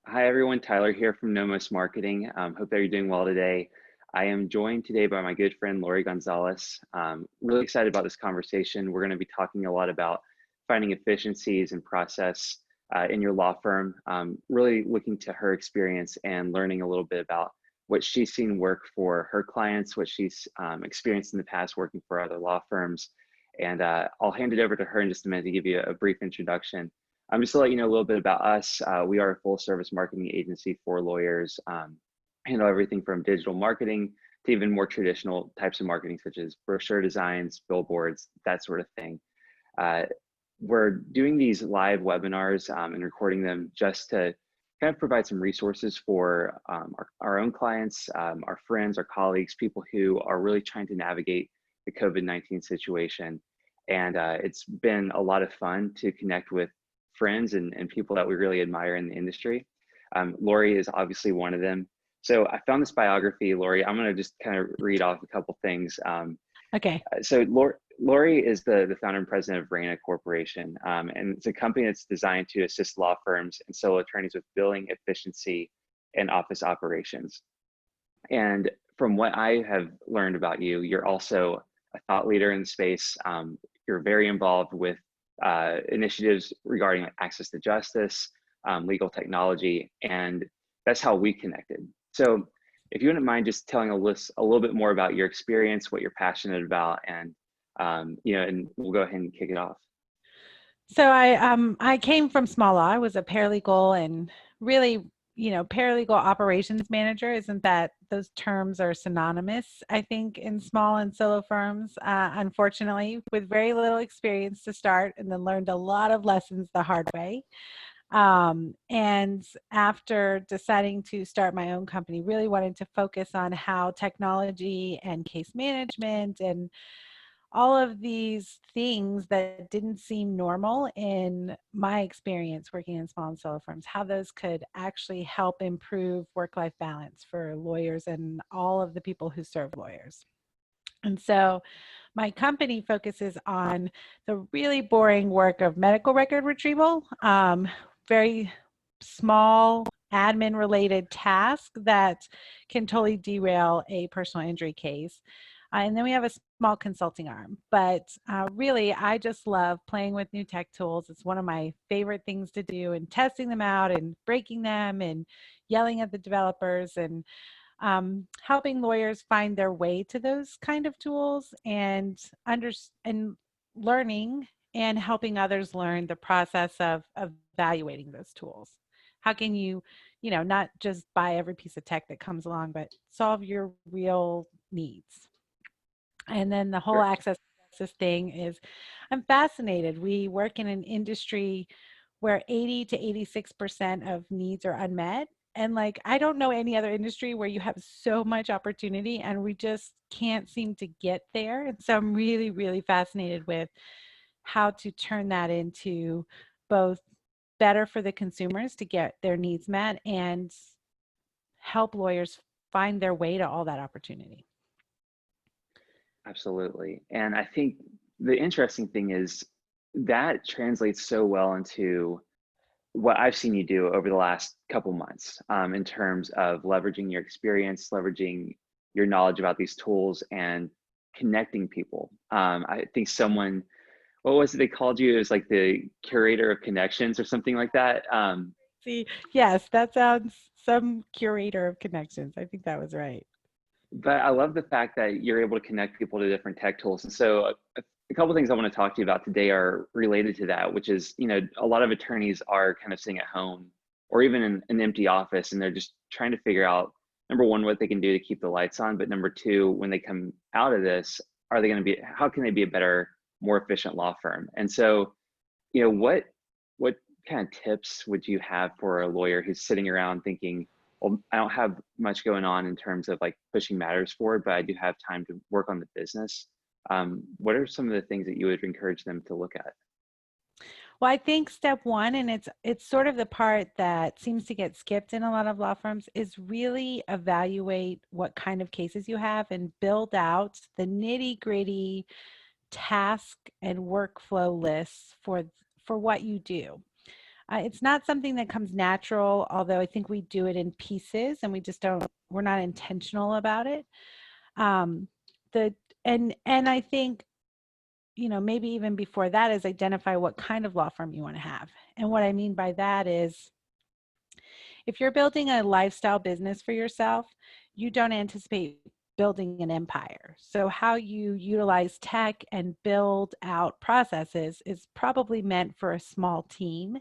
Hi, everyone. Tyler here from Nomos Marketing. Hope that you're doing well today. I am joined today by my good friend, Lori Gonzalez. Really excited about this conversation. We're going to be talking a lot about finding efficiencies and process in your law firm, really looking to her experience and learning a little bit about what she's seen work for her clients, what she's experienced in the past working for other law firms. And I'll hand it over to her in just a minute to give you a brief introduction. Just to let you know a little bit about us, we are a full service marketing agency for lawyers, handle everything from digital marketing to even more traditional types of marketing, such as brochure designs, billboards, that sort of thing. Uh, we're doing these live webinars and recording them just to kind of provide some resources for our own clients, our friends, our colleagues, people who are really trying to navigate the COVID-19 situation. And it's been a lot of fun to connect with friends and people that we really admire in the industry. Lori is obviously one of them. So I found this biography, Lori. I'm going to just kind of read off a couple things. Okay. So Lori is the founder and president of Raina Corporation, and it's a company that's designed to assist law firms and solo attorneys with billing efficiency and office operations. And from what I have learned about you, you're also a thought leader in the space. You're very involved with initiatives regarding access to justice, legal technology, and that's how we connected. So if you wouldn't mind just telling a little bit more about your experience, what you're passionate about, and and we'll go ahead and kick it off. So I came from small law. I was a paralegal and really, paralegal operations manager. Isn't that those terms are synonymous, I think, in small and solo firms, unfortunately, with very little experience to start and then learned a lot of lessons the hard way. And after deciding to start my own company, really wanted to focus on how technology and case management and all of these things that didn't seem normal in my experience working in small and solo firms, how those could actually help improve work-life balance for lawyers and all of the people who serve lawyers. And so my company focuses on the really boring work of medical record retrieval, very small admin related task that can totally derail a personal injury case. And then we have a small consulting arm. But really, I just love playing with new tech tools. It's one of my favorite things to do, and testing them out and breaking them and yelling at the developers and helping lawyers find their way to those kind of tools and and learning and helping others learn the process of evaluating those tools. How can you, not just buy every piece of tech that comes along, but solve your real needs? And then the whole Sure. access to justice thing is, I'm fascinated. We work in an industry where 80 to 86% of needs are unmet. And like, I don't know any other industry where you have so much opportunity and we just can't seem to get there. And so I'm really, really fascinated with how to turn that into both better for the consumers to get their needs met and help lawyers find their way to all that opportunity. Absolutely. And I think the interesting thing is that translates so well into what I've seen you do over the last couple months in terms of leveraging your experience, leveraging your knowledge about these tools, and connecting people. I think what was it they called you? It was like the curator of connections or something like that. See, yes, that sounds some curator of connections. I think that was right. But I love the fact that you're able to connect people to different tech tools. And so a couple of things I want to talk to you about today are related to that, which is, a lot of attorneys are kind of sitting at home or even in an empty office, and they're just trying to figure out, number one, what they can do to keep the lights on. But number two, when they come out of this, how can they be a better, more efficient law firm? And so, what kind of tips would you have for a lawyer who's sitting around thinking, well, I don't have much going on in terms of like pushing matters forward, but I do have time to work on the business. What are some of the things that you would encourage them to look at? Well, I think step one, and it's sort of the part that seems to get skipped in a lot of law firms, is really evaluate what kind of cases you have and build out the nitty-gritty task and workflow lists for what you do. It's not something that comes natural, although I think we do it in pieces and we just don't, we're not intentional about it. Um, the and I think, you know, maybe even before that is identify what kind of law firm you want to have. And what I mean by that is if you're building a lifestyle business for yourself, you don't anticipate building an empire. So how you utilize tech and build out processes is probably meant for a small team.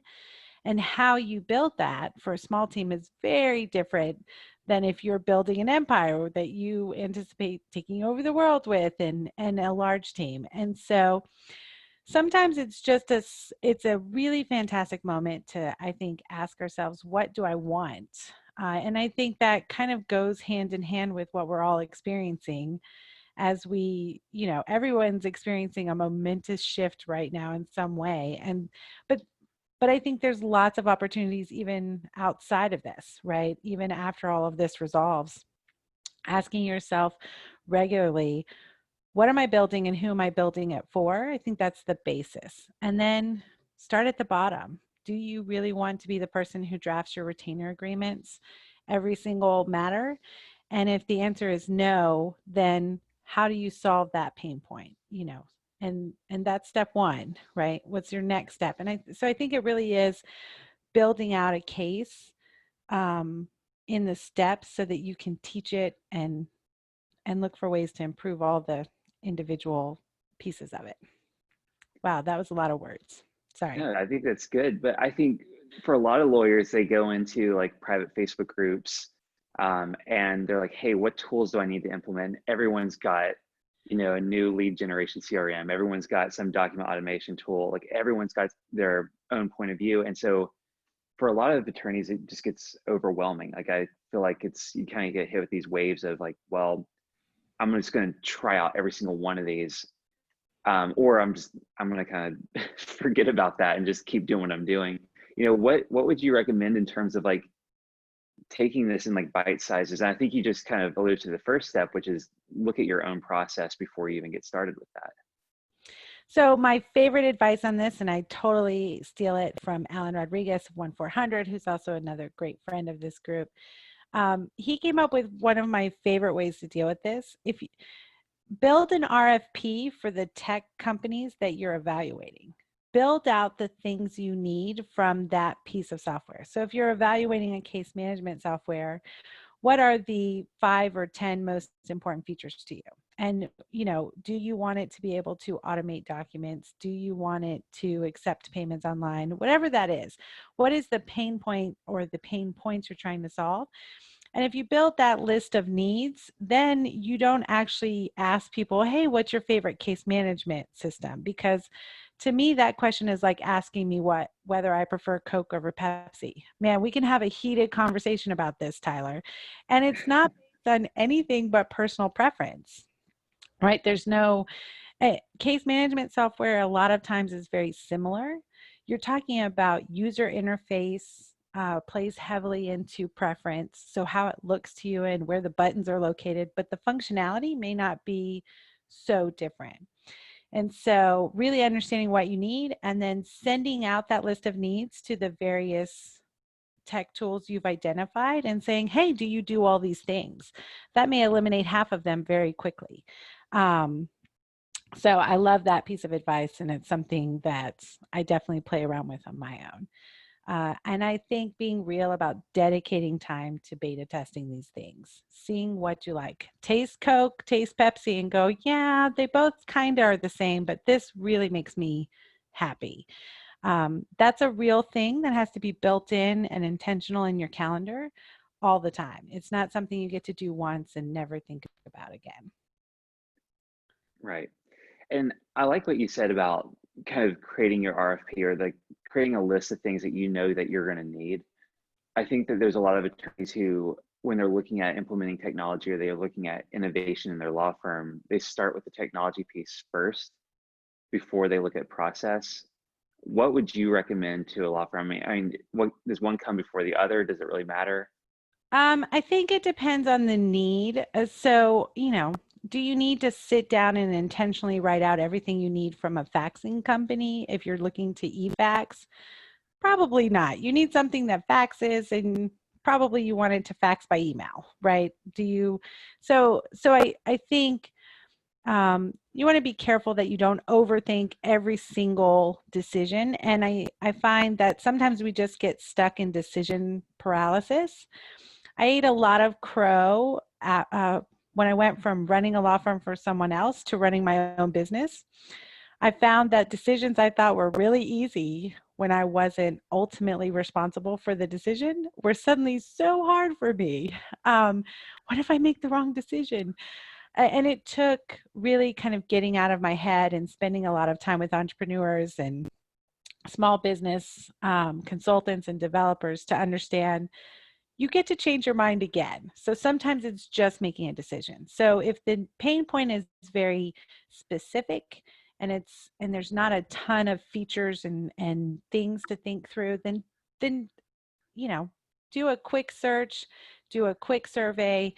And how you build that for a small team is very different than if you're building an empire that you anticipate taking over the world with and a large team. And so sometimes it's just it's a really fantastic moment to, I think, ask ourselves, what do I want? And I think that kind of goes hand in hand with what we're all experiencing as we, you know, everyone's experiencing a momentous shift right now in some way. And but but I think there's lots of opportunities even outside of this, right? Even after all of this resolves, asking yourself regularly, what am I building and who am I building it for? I think that's the basis. And then start at the bottom. Do you really want to be the person who drafts your retainer agreements every single matter? And if the answer is no, then how do you solve that pain point? You know, and that's step one, right? What's your next step? And I think it really is building out a case um, in the steps so that you can teach it and look for ways to improve all the individual pieces of it. Wow, that was a lot of words. Sorry. No, I think that's good. But I think for a lot of lawyers, they go into like private Facebook groups, and they're like, hey, what tools do I need to implement? Everyone's got, you know, a new lead generation CRM. Everyone's got some document automation tool. Like everyone's got their own point of view. And so for a lot of attorneys, it just gets overwhelming. Like I feel like it's, you kind of get hit with these waves of like, well, I'm just going to try out every single one of these, or I'm going to kind of forget about that and just keep doing what I'm doing. You know, what would you recommend in terms of like taking this in like bite sizes? And I think you just kind of alluded to the first step, which is look at your own process before you even get started with that. So my favorite advice on this, and I totally steal it from Alan Rodriguez of 1-400, who's also another great friend of this group. He came up with one of my favorite ways to deal with this. If you build an RFP for the tech companies that you're evaluating, build out the things you need from that piece of software. So if you're evaluating a case management software, what are the 5 or 10 most important features to you? And, you know, do you want it to be able to automate documents? Do you want it to accept payments online? Whatever that is, what is the pain point or the pain points you're trying to solve? And if you build that list of needs, then you don't actually ask people, hey, what's your favorite case management system? Because to me, that question is like asking me whether I prefer Coke over Pepsi. Man, we can have a heated conversation about this, Tyler. And it's not based on anything but personal preference, right? There's no case management software, a lot of times is very similar. You're talking about user interface, plays heavily into preference, so how it looks to you and where the buttons are located, but the functionality may not be so different. And so really understanding what you need and then sending out that list of needs to the various tech tools you've identified and saying, hey, do you do all these things? That may eliminate half of them very quickly. So I love that piece of advice, and it's something that I definitely play around with on my own. And I think being real about dedicating time to beta testing these things, seeing what you like. Taste Coke, taste Pepsi, and go, yeah, they both kind of are the same, but this really makes me happy. That's a real thing that has to be built in and intentional in your calendar all the time. It's not something you get to do once and never think about again. Right. And I like what you said about kind of creating your RFP or like creating a list of things that you know that you're going to need. I think that there's a lot of attorneys who, when they're looking at implementing technology or they're looking at innovation in their law firm, they start with the technology piece first before they look at process. What would you recommend to a law firm? I mean, what, does one come before the other? Does it really matter? I think it depends on the need. So, you know, do you need to sit down and intentionally write out everything you need from a faxing company if you're looking to e-fax? Probably not. You need something that faxes, and probably you want it to fax by email, right? Do you? So I think you want to be careful that you don't overthink every single decision. And I find that sometimes we just get stuck in decision paralysis. I ate a lot of crow when I went from running a law firm for someone else to running my own business. I found that decisions I thought were really easy when I wasn't ultimately responsible for the decision were suddenly so hard for me. Um, what if I make the wrong decision? And it took really kind of getting out of my head and spending a lot of time with entrepreneurs and small business consultants and developers to understand you get to change your mind again. So sometimes it's just making a decision. So if the pain point is very specific and there's not a ton of features and things to think through, then you know, do a quick search, do a quick survey,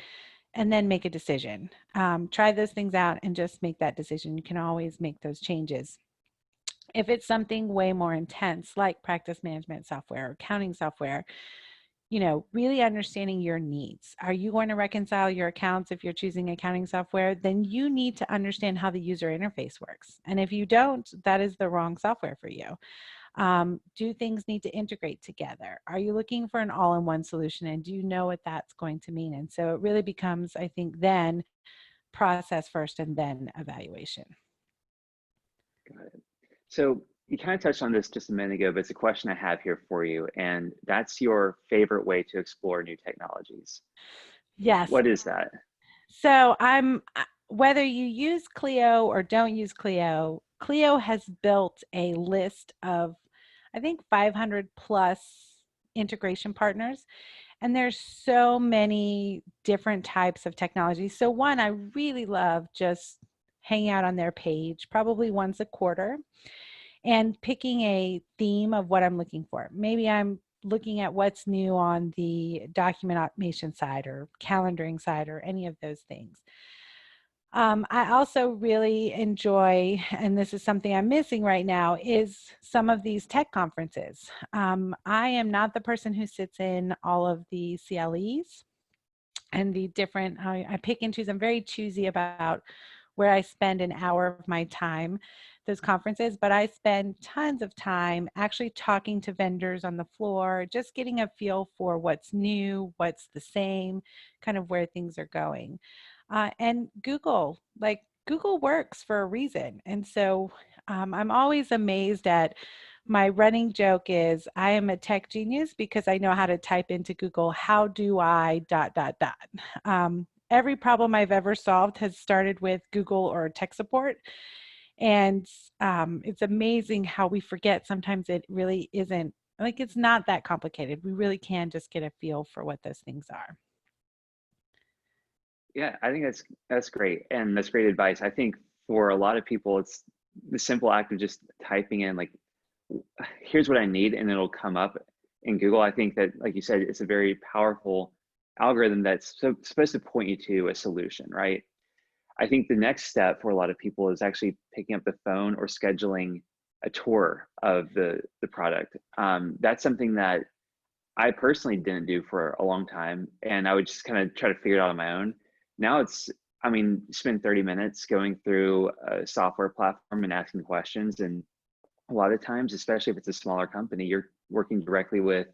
and then make a decision. Try those things out and just make that decision. You can always make those changes. If it's something way more intense, like practice management software or accounting software, really understanding your needs. Are you going to reconcile your accounts if you're choosing accounting software? Then you need to understand how the user interface works. And if you don't, that is the wrong software for you. Do things need to integrate together? Are you looking for an all-in-one solution? And do you know what that's going to mean? And so it really becomes, I think, then process first and then evaluation. Got it. So you kind of touched on this just a minute ago, but it's a question I have here for you, and that's your favorite way to explore new technologies. Yes. What is that? So whether you use Clio or don't use Clio, Clio has built a list of, I think, 500 plus integration partners. And there's so many different types of technology. So one, I really love just hanging out on their page, probably once a quarter, and picking a theme of what I'm looking for. Maybe I'm looking at what's new on the document automation side or calendaring side or any of those things. I also really enjoy, and this is something I'm missing right now, is some of these tech conferences. I am not the person who sits in all of the CLEs and the different, I pick and choose. I'm very choosy about where I spend an hour of my time, those conferences, but I spend tons of time actually talking to vendors on the floor, just getting a feel for what's new, what's the same, kind of where things are going. And Google works for a reason. And so I'm always amazed at, my running joke is I am a tech genius because I know how to type into Google, how do I ... Every problem I've ever solved has started with Google or tech support. And it's amazing how we forget sometimes it really isn't, like, it's not that complicated. We really can just get a feel for what those things are. Yeah, I think that's great, and that's great advice. I think for a lot of people, it's the simple act of just typing in, like, here's what I need, and it'll come up in Google. I think that, like you said, it's a very powerful algorithm that's supposed to point you to a solution, right? I think the next step for a lot of people is actually picking up the phone or scheduling a tour of the product. That's something that I personally didn't do for a long time, and I would just kind of try to figure it out on my own. Now it's, I mean, spend 30 minutes going through a software platform and asking questions. And a lot of times, especially if it's a smaller company, you're working directly with,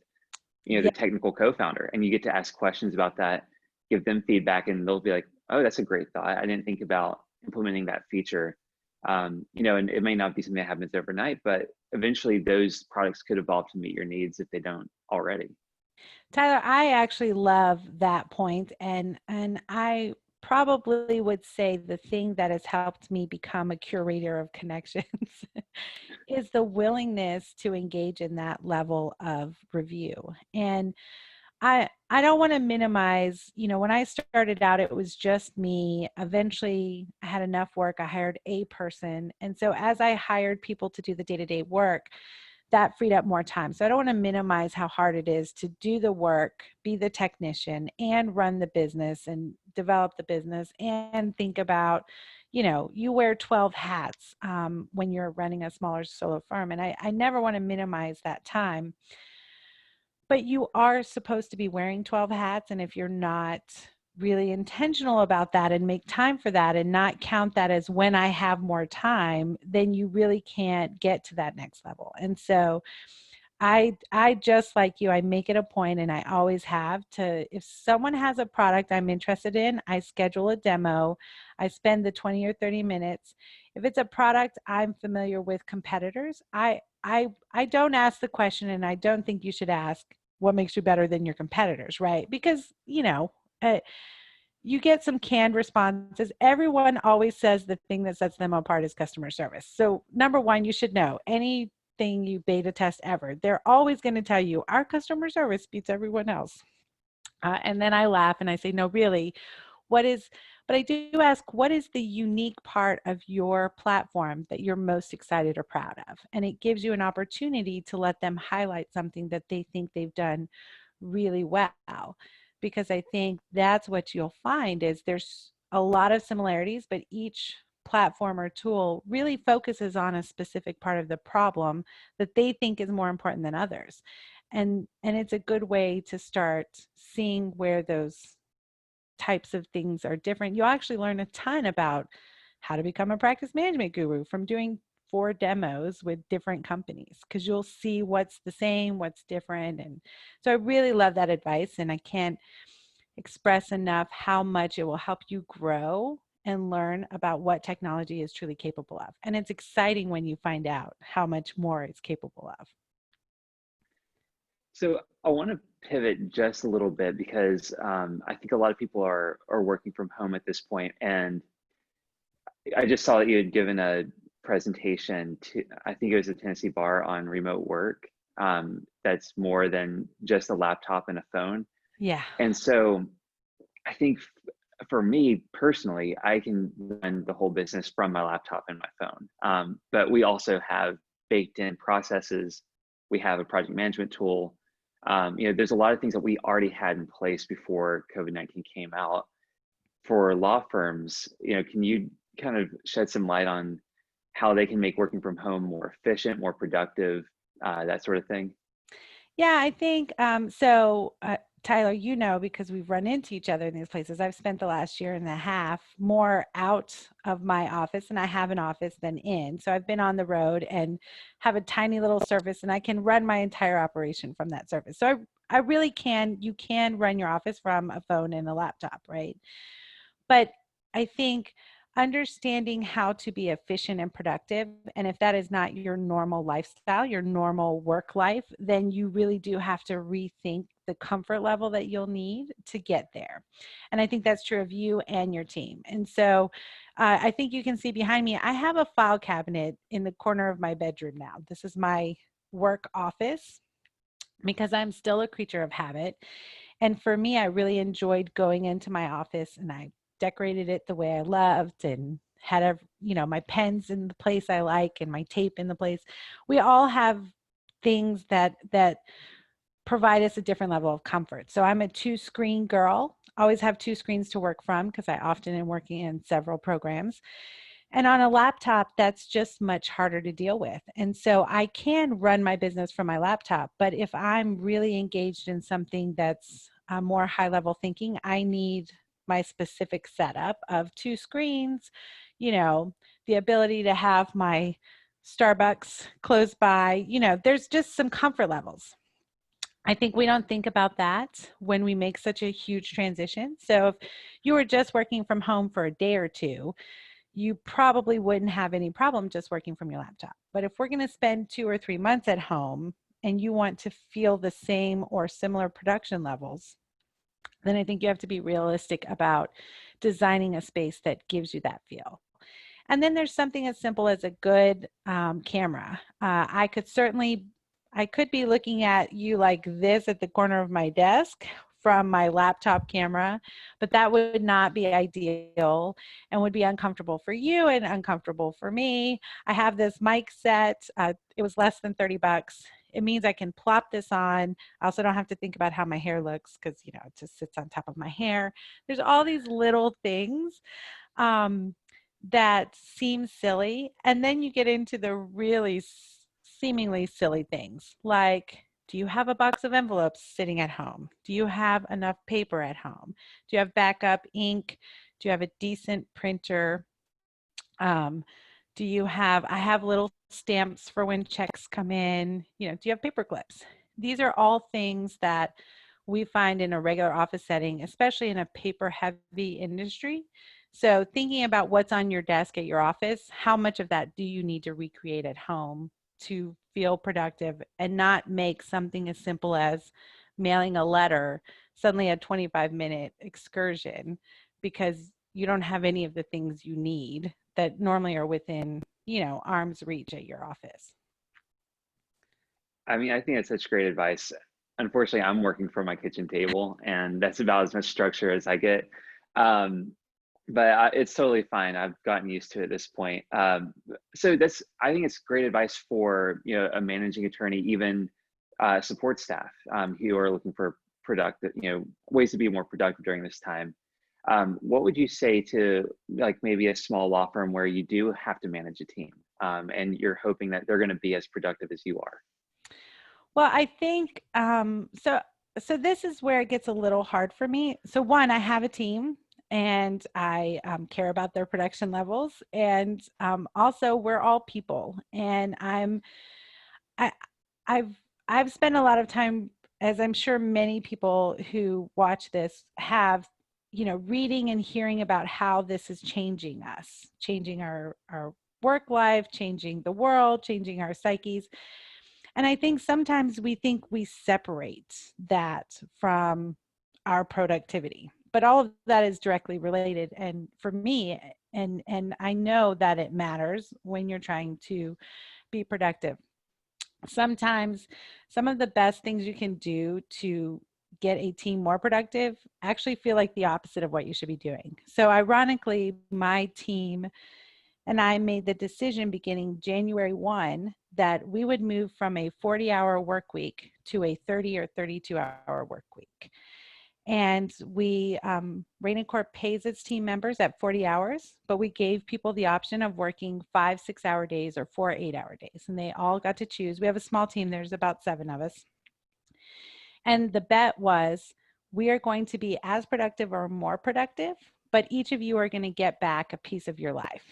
Yeah. the technical co-founder, and you get to ask questions about that, give them feedback, and they'll be like, oh, that's a great thought. I didn't think about implementing that feature. And it may not be something that happens overnight, but eventually those products could evolve to meet your needs if they don't already. Tyler, I actually love that point, and I probably would say the thing that has helped me become a curator of connections is the willingness to engage in that level of review. And I don't want to minimize, when I started out, it was just me. Eventually, I had enough work. I hired a person. And so as I hired people to do the day-to-day work, that freed up more time. So I don't want to minimize how hard it is to do the work, be the technician, and run the business. And develop the business and think about, you wear 12 hats when you're running a smaller solo firm. And I never want to minimize that time, but you are supposed to be wearing 12 hats. And if you're not really intentional about that and make time for that and not count that as when I have more time, then you really can't get to that next level. And so I just like you, I make it a point, and I always have, to, if someone has a product I'm interested in, I schedule a demo. I spend the 20 or 30 minutes. If it's a product I'm familiar with competitors, I don't ask the question, and I don't think you should ask what makes you better than your competitors, right? Because, you get some canned responses. Everyone always says the thing that sets them apart is customer service. So number one, you should know, anything you beta test ever, they're always going to tell you our customer service beats everyone else. And then I laugh and I say, no, really, but I do ask, what is the unique part of your platform that you're most excited or proud of? And it gives you an opportunity to let them highlight something that they think they've done really well. Because I think that's what you'll find is there's a lot of similarities, but each platform or tool really focuses on a specific part of the problem that they think is more important than others. And it's a good way to start seeing where those types of things are different. You'll actually learn a ton about how to become a practice management guru from doing 4 demos with different companies, because you'll see what's the same, what's different. And so I really love that advice, and I can't express enough how much it will help you grow and learn about what technology is truly capable of. And it's exciting when you find out how much more it's capable of. So I want to pivot just a little bit because I think a lot of people are working from home at this point, and I just saw that you had given a presentation to, I think it was a Tennessee bar, on remote work. That's more than just a laptop and a phone. Yeah. And so I think for me personally, I can run the whole business from my laptop and my phone. But we also have baked in processes. We have a project management tool. There's a lot of things that we already had in place before COVID-19 came out. For law firms, can you kind of shed some light on how they can make working from home more efficient, more productive, that sort of thing? Yeah, I think Tyler, because we've run into each other in these places, I've spent the last year and a half more out of my office, and I have an office, than in. So I've been on the road and have a tiny little service, and I can run my entire operation from that service. So I really can, you can run your office from a phone and a laptop, right? But I think understanding how to be efficient and productive, and if that is not your normal lifestyle, your normal work life, then you really do have to rethink the comfort level that you'll need to get there. And I think that's true of you and your team. And so I think you can see behind me, I have a file cabinet in the corner of my bedroom now. This is my work office because I'm still a creature of habit. And for me, I really enjoyed going into my office, and I decorated it the way I loved and had my pens in the place I like and my tape in the place. We all have things that provide us a different level of comfort. So I'm a 2-screen girl. Always have 2 screens to work from because I often am working in several programs. And on a laptop, that's just much harder to deal with. And so I can run my business from my laptop, but if I'm really engaged in something that's more high level thinking, I need my specific setup of 2 screens, the ability to have my Starbucks close by, there's just some comfort levels. I think we don't think about that when we make such a huge transition. So if you were just working from home for a day or two, you probably wouldn't have any problem just working from your laptop. But if we're going to spend 2 or 3 months at home and you want to feel the same or similar production levels, then I think you have to be realistic about designing a space that gives you that feel. And then there's something as simple as a good camera. I could be looking at you like this at the corner of my desk from my laptop camera, but that would not be ideal and would be uncomfortable for you and uncomfortable for me. I have this mic set. It was less than $30. It means I can plop this on. I also don't have to think about how my hair looks because, you know, it just sits on top of my hair. There's all these little things um, that seem silly. And then you get into the really seemingly silly things like, do you have a box of envelopes sitting at home? Do you have enough paper at home? Do you have backup ink? Do you have a decent printer? Um, do you have, I have little stamps for when checks come in. You know, do you have paper clips? These are all things that we find in a regular office setting, especially in a paper heavy industry. So thinking about what's on your desk at your office, how much of that do you need to recreate at home to feel productive and not make something as simple as mailing a letter suddenly a 25-minute excursion because you don't have any of the things you need that normally are within, you know, arm's reach at your office. I mean, I think that's such great advice. Unfortunately, I'm working from my kitchen table, and that's about as much structure as I get. Um, but it's totally fine. I've gotten used to it at this point. So that's, I think it's great advice for, you know, a managing attorney, even support staff who are looking for productive, you know, ways to be more productive during this time. What would you say to like maybe a small law firm where you do have to manage a team and you're hoping that they're going to be as productive as you are? Well, I think so this is where it gets a little hard for me. So one, I have a team and I care about their production levels, and also we're all people, and I I've I've spent a lot of time, as I'm sure many people who watch this have, you know, reading and hearing about how this is changing us, changing our work life, changing the world, changing our psyches. And I think sometimes we think we separate that from our productivity, but all of that is directly related. And for me, and I know that it matters when you're trying to be productive. Sometimes some of the best things you can do to get a team more productive actually feel like the opposite of what you should be doing. So ironically, my team and I made the decision beginning January 1 that we would move from a 40-hour work week to a 30 or 32-hour work week. And Rainy Corp pays its team members at 40 hours, but we gave people the option of working 5 6-hour days or 4 8-hour days. And they all got to choose. We have a small team, there's about 7 of us. And the bet was we are going to be as productive or more productive, but each of you are going to get back a piece of your life.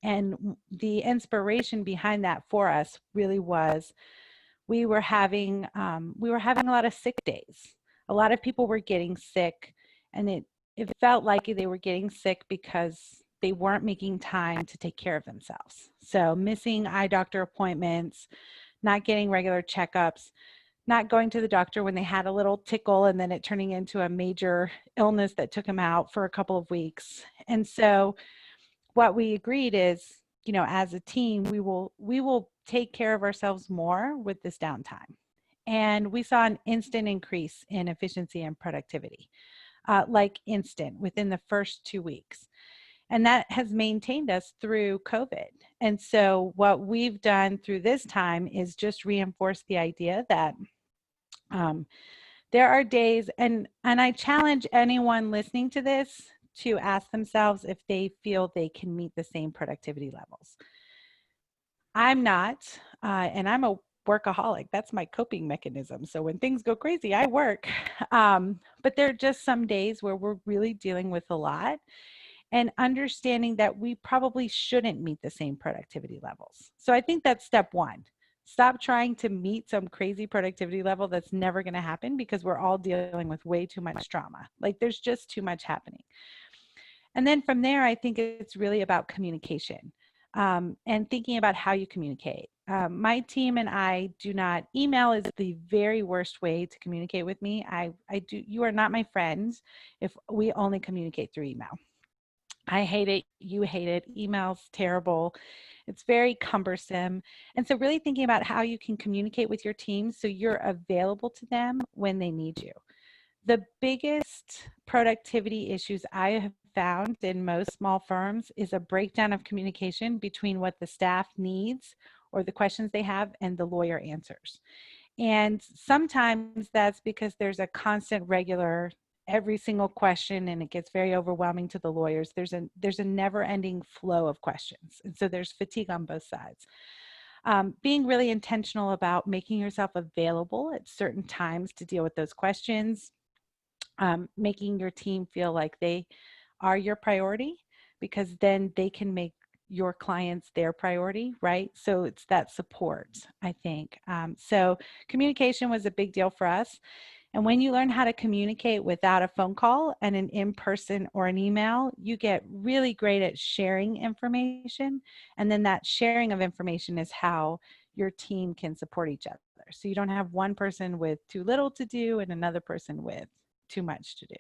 And the inspiration behind that for us really was we were having a lot of sick days. A lot of people were getting sick, and it felt like they were getting sick because they weren't making time to take care of themselves. So missing eye doctor appointments, not getting regular checkups, not going to the doctor when they had a little tickle and then it turning into a major illness that took them out for a couple of weeks. And so what we agreed is, you know, as a team, we will take care of ourselves more with this downtime. And we saw an instant increase in efficiency and productivity, like instant within the first 2 weeks. And that has maintained us through COVID. And so what we've done through this time is just reinforce the idea that um, there are days, and I challenge anyone listening to this to ask themselves if they feel they can meet the same productivity levels. I'm not, and I'm a workaholic. That's my coping mechanism. So when things go crazy, I work. But there are just some days where we're really dealing with a lot and understanding that we probably shouldn't meet the same productivity levels. So I think that's step one. Stop trying to meet some crazy productivity level that's never going to happen because we're all dealing with way too much drama. Like there's just too much happening. And then from there, I think it's really about communication and thinking about how you communicate. My team and I do not, email is the very worst way to communicate with me. I do, you are not my friends if we only communicate through email. I hate it. You hate it. Email's terrible. It's very cumbersome. And so really thinking about how you can communicate with your team so you're available to them when they need you. The biggest productivity issues I have found in most small firms is a breakdown of communication between what the staff needs or the questions they have and the lawyer answers. And sometimes that's because there's a constant, regular, every single question, and it gets very overwhelming to the lawyers. There's a never-ending flow of questions, and so there's fatigue on both sides. Being really intentional about making yourself available at certain times to deal with those questions, making your team feel like they are your priority, because then they can make your clients their priority, right? So it's that support, I think. So communication was a big deal for us. And when you learn how to communicate without a phone call and an in-person or an email, you get really great at sharing information. And then that sharing of information is how your team can support each other. So you don't have one person with too little to do and another person with too much to do.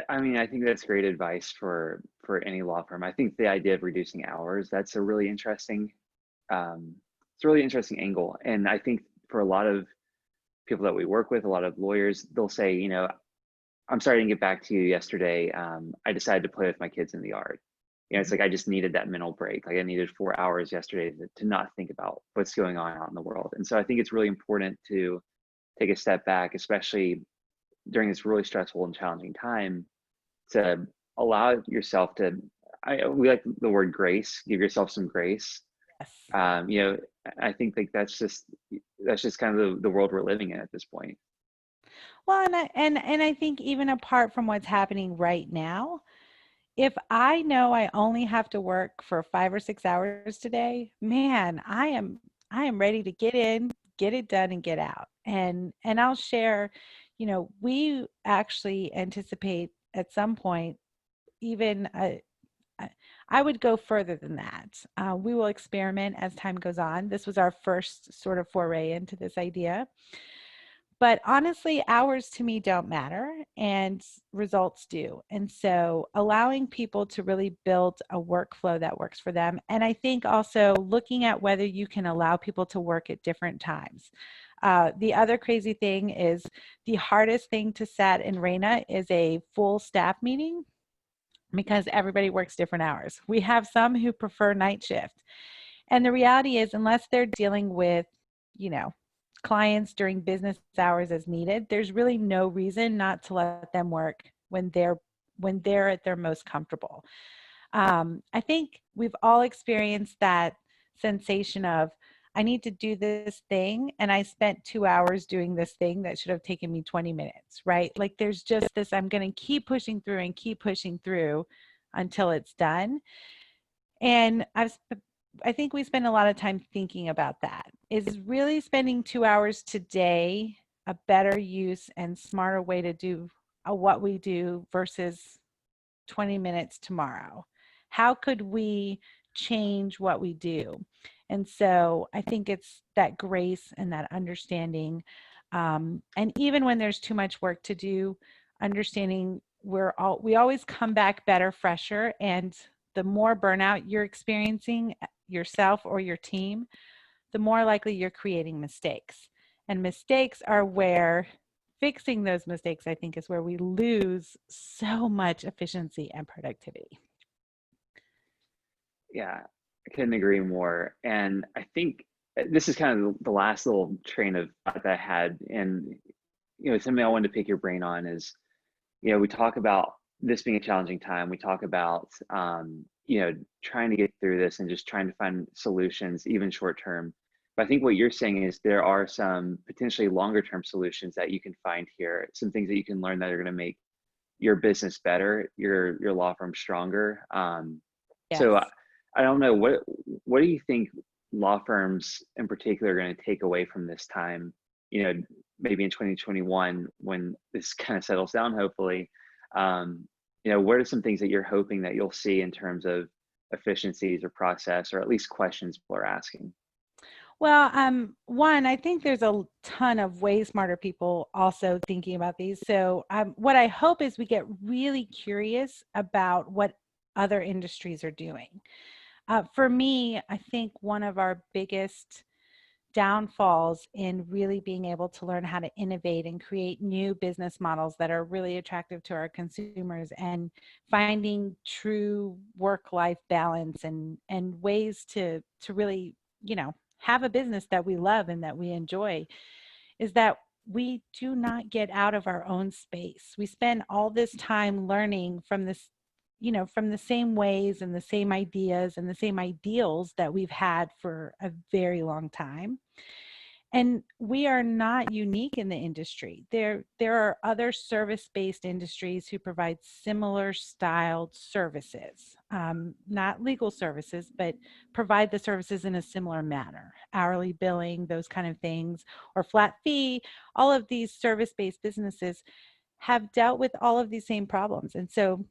I mean, I think that's great advice for any law firm. I think the idea of reducing hours, that's a really interesting, it's a really interesting angle. And I think for a lot of people that we work with, a lot of lawyers, they'll say, you know, I'm sorry I didn't get back to you yesterday. I decided to play with my kids in the yard. You know, it's like I just needed that mental break. Like I needed 4 hours yesterday to not think about what's going on out in the world. And so I think it's really important to take a step back, especially during this really stressful and challenging time, to allow yourself to, we like the word grace, give yourself some grace. Yes. You know, I think like that's just kind of the world we're living in at this point. Well, and I think even apart from what's happening right now, if I know I only have to work for 5 or 6 hours today, man, I am ready to get in, get it done, and get out. And I'll share, we actually anticipate at some point even I would go further than that. We will experiment as time goes on. This was our first sort of foray into this idea. But honestly, hours to me don't matter and results do. And so allowing people to really build a workflow that works for them. And I think also looking at whether you can allow people to work at different times. The other crazy thing is the hardest thing to set in RENA is a full staff meeting because everybody works different hours. We have some who prefer night shift. And the reality is, unless they're dealing with, you know, clients during business hours as needed, there's really no reason not to let them work when they're at their most comfortable. I think we've all experienced that sensation of, I need to do this thing, and I spent 2 hours doing this thing that should have taken me 20 minutes, right? Like there's just this, I'm going to keep pushing through and keep pushing through until it's done. And I think we spend a lot of time thinking about that. Is really spending 2 hours today a better use and smarter way to do what we do versus 20 minutes tomorrow? How could we change what we do? And so I think it's that grace and that understanding. And even when there's too much work to do, understanding we always come back better, fresher. And the more burnout you're experiencing yourself or your team, the more likely you're creating mistakes. And mistakes are where fixing those mistakes, I think, is where we lose so much efficiency and productivity. Yeah, I couldn't agree more. And I think this is kind of the last little train of thought that I had. And, you know, something I wanted to pick your brain on is, you know, we talk about this being a challenging time. We talk about, you know, trying to get through this and just trying to find solutions, even short term. But I think what you're saying is there are some potentially longer term solutions that you can find here, some things that you can learn that are going to make your business better, your law firm stronger. So Yes. I don't know, what do you think law firms in particular are going to take away from this time? You know, maybe in 2021 when this kind of settles down, hopefully. You know, what are some things that you're hoping that you'll see in terms of efficiencies or process, or at least questions people are asking? Well, one, I think there's a ton of way smarter people also thinking about these. So, what I hope is we get really curious about what other industries are doing. For me, I think one of our biggest downfalls in really being able to learn how to innovate and create new business models that are really attractive to our consumers, and finding true work-life balance and ways to really, have a business that we love and that we enjoy is that we do not get out of our own space. We spend all this time learning from this, from the same ways and the same ideas and the same ideals that we've had for a very long time. And we are not unique in the industry. There are other service-based industries who provide similar styled services, not legal services, but provide the services in a similar manner, hourly billing, those kind of things, or flat fee. All of these service-based businesses have dealt with all of these same problems. And so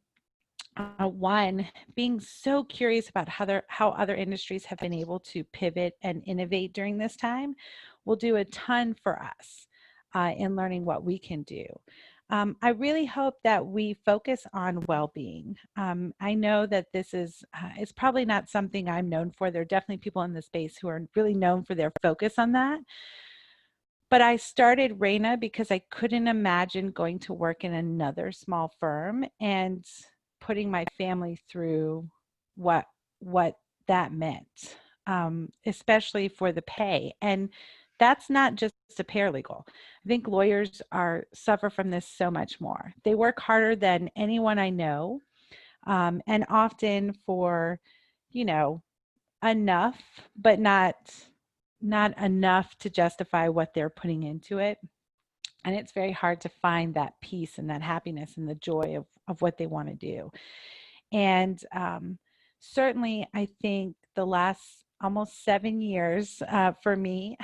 one, being so curious about how other industries have been able to pivot and innovate during this time will do a ton for us in learning what we can do. I really hope that we focus on well-being. I know that this is, it's probably not something I'm known for. There are definitely people in the space who are really known for their focus on that. But I started Reina because I couldn't imagine going to work in another small firm and putting my family through what that meant, especially for the pay. And that's not just a paralegal. I think lawyers suffer from this so much more. They work harder than anyone I know, and often for, you know, enough, but not enough to justify what they're putting into it. And it's very hard to find that peace and that happiness and the joy of what they want to do. And certainly, I think the last almost 7 years for me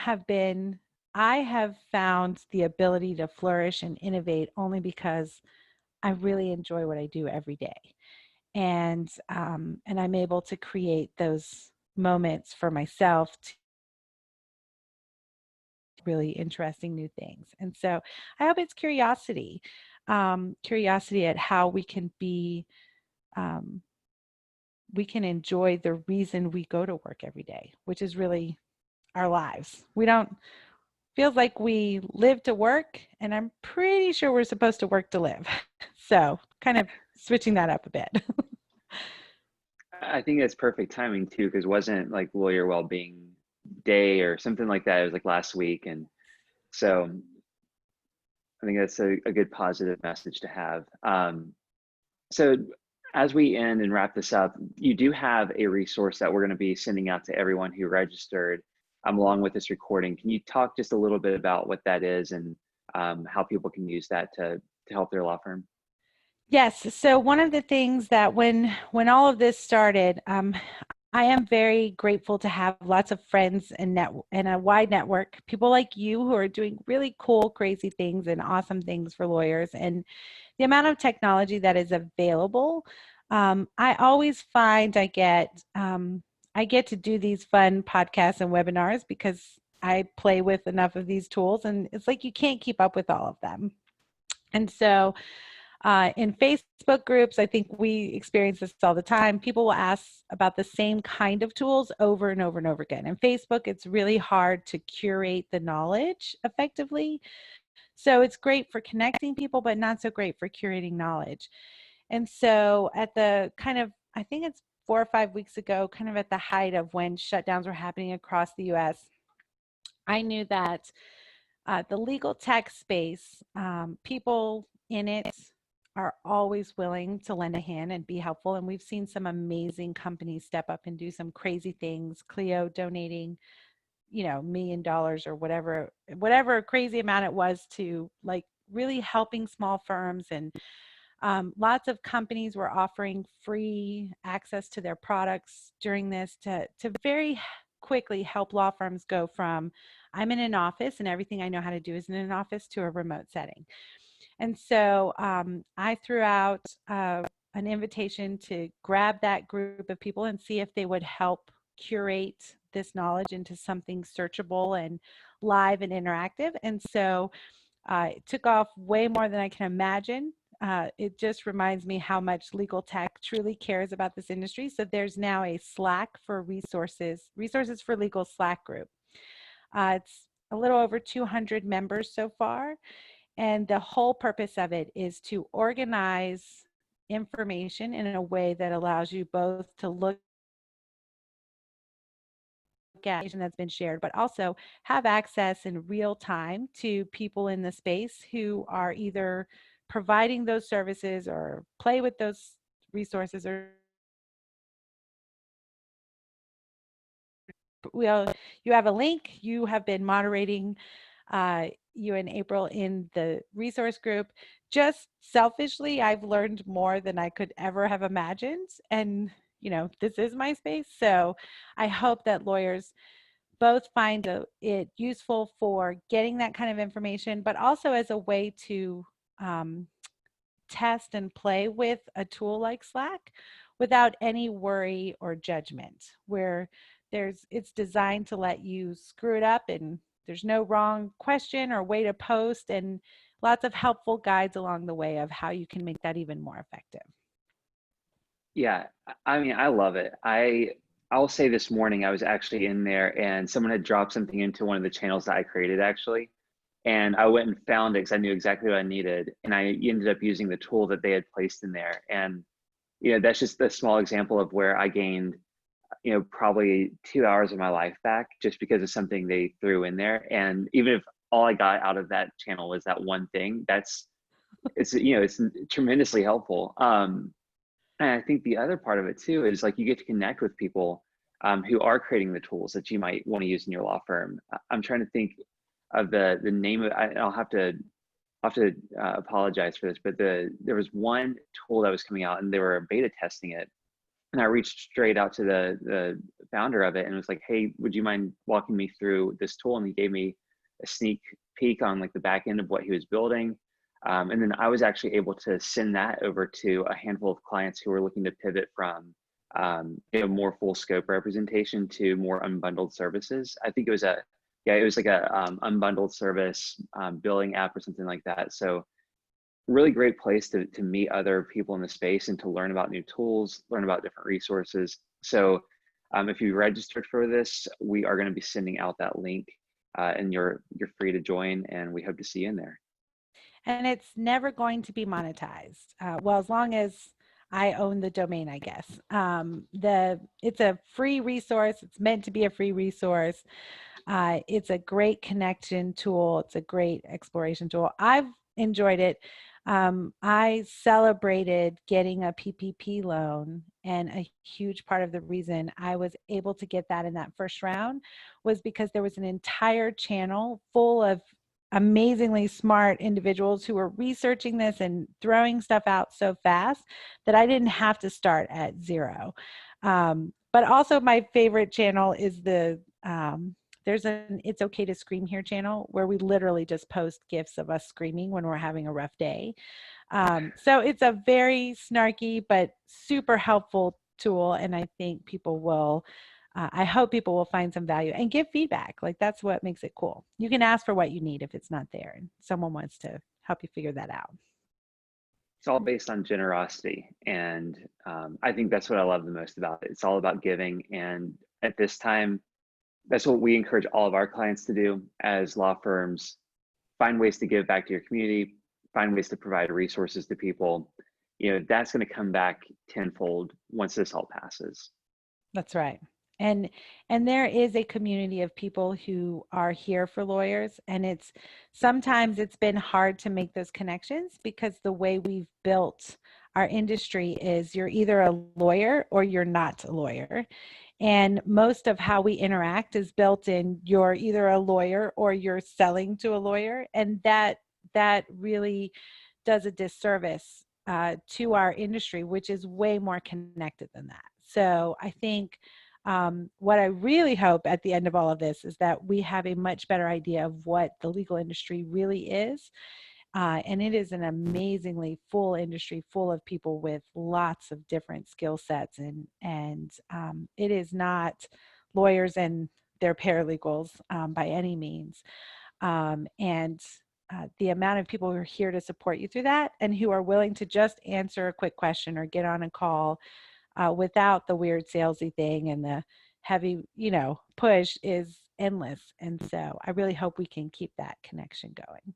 I have found the ability to flourish and innovate only because I really enjoy what I do every day. And I'm able to create those moments for myself to really interesting new things. And so I hope it's curiosity, curiosity at how um, we can enjoy the reason we go to work every day, which is really our lives. We don't feels like we live to work, and I'm pretty sure we're supposed to work to live. So kind of switching that up a bit. I think that's perfect timing too, because wasn't like Lawyer Wellbeing Day or something like that. It was like last week, and so I think that's a good positive message to have. So as we end and wrap this up, you do have a resource that we're going to be sending out to everyone who registered along with this recording. Can you talk just a little bit about what that is and how people can use that to help their law firm? Yes. So one of the things that when all of this started, I am very grateful to have lots of friends and a wide network, people like you who are doing really cool, crazy things and awesome things for lawyers. And the amount of technology that is available, I always find I get to do these fun podcasts and webinars because I play with enough of these tools, and it's like you can't keep up with all of them. And so in Facebook groups, I think we experience this all the time. People will ask about the same kind of tools over and over and over again. In Facebook, it's really hard to curate the knowledge effectively. So it's great for connecting people, but not so great for curating knowledge. And so at the kind of, I think it's 4 or 5 weeks ago, kind of at the height of when shutdowns were happening across the US, I knew that the legal tech space, people in it are always willing to lend a hand and be helpful. And we've seen some amazing companies step up and do some crazy things. Clio donating, $1 million or whatever crazy amount it was to like really helping small firms. And lots of companies were offering free access to their products during this to very quickly help law firms go from I'm in an office and everything I know how to do is in an office to a remote setting. And so I threw out an invitation to grab that group of people and see if they would help curate this knowledge into something searchable and live and interactive. And so it took off way more than I can imagine. It just reminds me how much legal tech truly cares about this industry. So there's now a Slack for resources for legal Slack group. It's a little over 200 members so far. And the whole purpose of it is to organize information in a way that allows you both to look look at information that's been shared, but also have access in real time to people in the space who are either providing those services or play with those resources or you have a link. You have been moderating, you and April in the resource group. Just selfishly, I've learned more than I could ever have imagined. And, this is my space. So I hope that lawyers both find it useful for getting that kind of information, but also as a way to um, test and play with a tool like Slack without any worry or judgment, where it's designed to let you screw it up and there's no wrong question or way to post, and lots of helpful guides along the way of how you can make that even more effective. Yeah, I mean, I love it. I'll say this morning I was actually in there and someone had dropped something into one of the channels that I created actually. And I went and found it because I knew exactly what I needed. And I ended up using the tool that they had placed in there. And that's just a small example of where I gained, probably 2 hours of my life back just because of something they threw in there. And even if all I got out of that channel was that one thing, it's tremendously helpful. And I think the other part of it too is like you get to connect with people who are creating the tools that you might want to use in your law firm. I'm trying to think of the name of. I'll have to apologize for this, but there was one tool that was coming out and they were beta testing it, and I reached straight out to the founder of it and was like, "Hey, would you mind walking me through this tool?" And he gave me a sneak peek on like the back end of what he was building. And then I was actually able to send that over to a handful of clients who were looking to pivot from more full scope representation to more unbundled services. I think it was like a unbundled service billing app or something like that. So really great place to meet other people in the space and to learn about new tools, learn about different resources. So if you registered for this, we are going to be sending out that link and you're free to join, and we hope to see you in there. And it's never going to be monetized. Well, as long as I own the domain, I guess. It's a free resource. It's meant to be a free resource. It's a great connection tool. It's a great exploration tool. I've enjoyed it. I celebrated getting a PPP loan, and a huge part of the reason I was able to get that in that first round was because there was an entire channel full of amazingly smart individuals who were researching this and throwing stuff out so fast that I didn't have to start at zero. But also my favorite channel is there's an It's Okay to Scream Here channel where we literally just post gifs of us screaming when we're having a rough day. So it's a very snarky but super helpful tool, and I think I hope people will find some value and give feedback. Like, that's what makes it cool. You can ask for what you need if it's not there and someone wants to help you figure that out. It's all based on generosity, and I think that's what I love the most about it. It's all about giving, and at this time, that's what we encourage all of our clients to do as law firms. Find ways to give back to your community, find ways to provide resources to people. That's going to come back tenfold once this all passes. That's right. And there is a community of people who are here for lawyers, and sometimes it's been hard to make those connections because the way we've built our industry is you're either a lawyer or you're not a lawyer. And most of how we interact is built in you're either a lawyer or you're selling to a lawyer, and that really does a disservice to our industry, which is way more connected than that. So I think what I really hope at the end of all of this is that we have a much better idea of what the legal industry really is. And it is an amazingly full industry, full of people with lots of different skill sets. And it is not lawyers and their paralegals by any means. And the amount of people who are here to support you through that and who are willing to just answer a quick question or get on a call without the weird salesy thing and the heavy, push is endless. And so I really hope we can keep that connection going.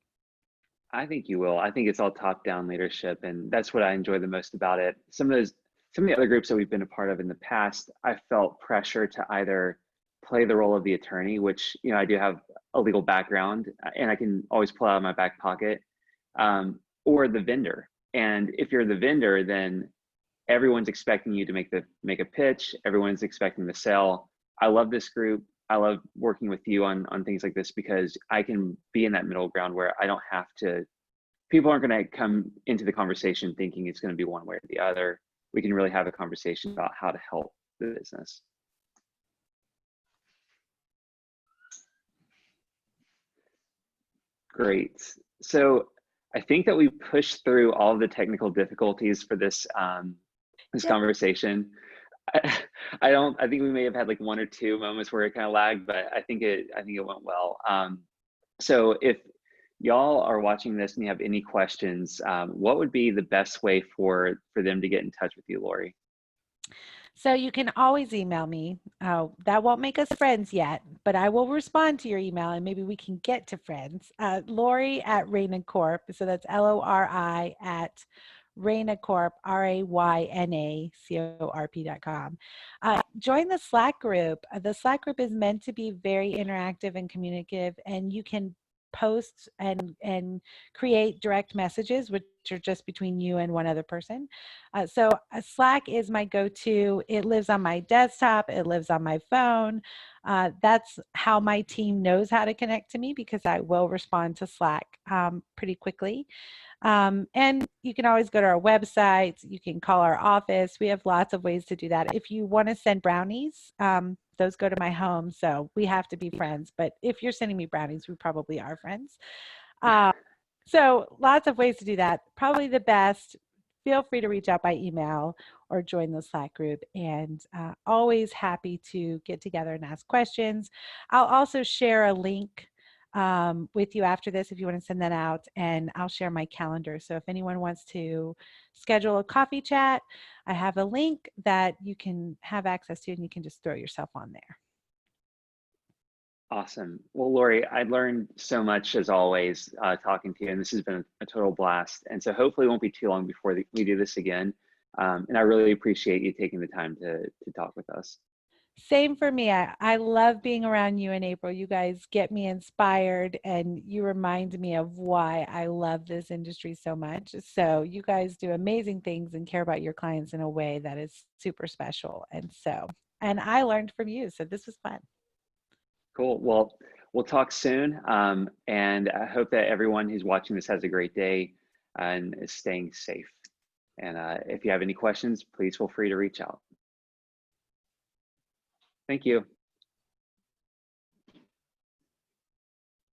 I think you will. I think it's all top-down leadership, and that's what I enjoy the most about it. Some of the other groups that we've been a part of in the past, I felt pressure to either play the role of the attorney, which, you know, I do have a legal background and I can always pull out of my back pocket, or the vendor. And if you're the vendor, then everyone's expecting you to make a pitch. Everyone's expecting the sell. I love this group. I love working with you on things like this because I can be in that middle ground where I don't have to. People aren't going to come into the conversation thinking it's going to be one way or the other. We can really have a conversation about how to help the business. Great. So I think that we pushed through all of the technical difficulties for this this Yeah. conversation. I think we may have had like one or two moments where it kind of lagged, but I think it went well. So if y'all are watching this and you have any questions, what would be the best way for them to get in touch with you, Lori? So you can always email me. That won't make us friends yet, but I will respond to your email and maybe we can get to friends. Lori at Rayna Corp. So that's LORI at Rayna Corp, RAYNACORP.com. Join the Slack group. The Slack group is meant to be very interactive and communicative, and you can post and create direct messages, which are just between you and one other person. So Slack is my go-to. It lives on my desktop. It lives on my phone. That's how my team knows how to connect to me because I will respond to Slack pretty quickly. And you can always go to our website. You can call our office. We have lots of ways to do that. If you want to send brownies, those go to my home. So we have to be friends. But if you're sending me brownies, we probably are friends. So lots of ways to do that. Probably the best. Feel free to reach out by email or join the Slack group, and always happy to get together and ask questions. I'll also share a link with you after this if you want to send that out, and I'll share my calendar. So if anyone wants to schedule a coffee chat, I have a link that you can have access to and you can just throw yourself on there. Awesome. Well, Lori, I learned so much as always talking to you, and this has been a total blast. And so hopefully it won't be too long before we do this again. And I really appreciate you taking the time to talk with us. Same for me. I love being around you and April. You guys get me inspired and you remind me of why I love this industry so much. So you guys do amazing things and care about your clients in a way that is super special. And I learned from you. So this was fun. Cool. Well, we'll talk soon. And I hope that everyone who's watching this has a great day and is staying safe. And if you have any questions, please feel free to reach out. Thank you.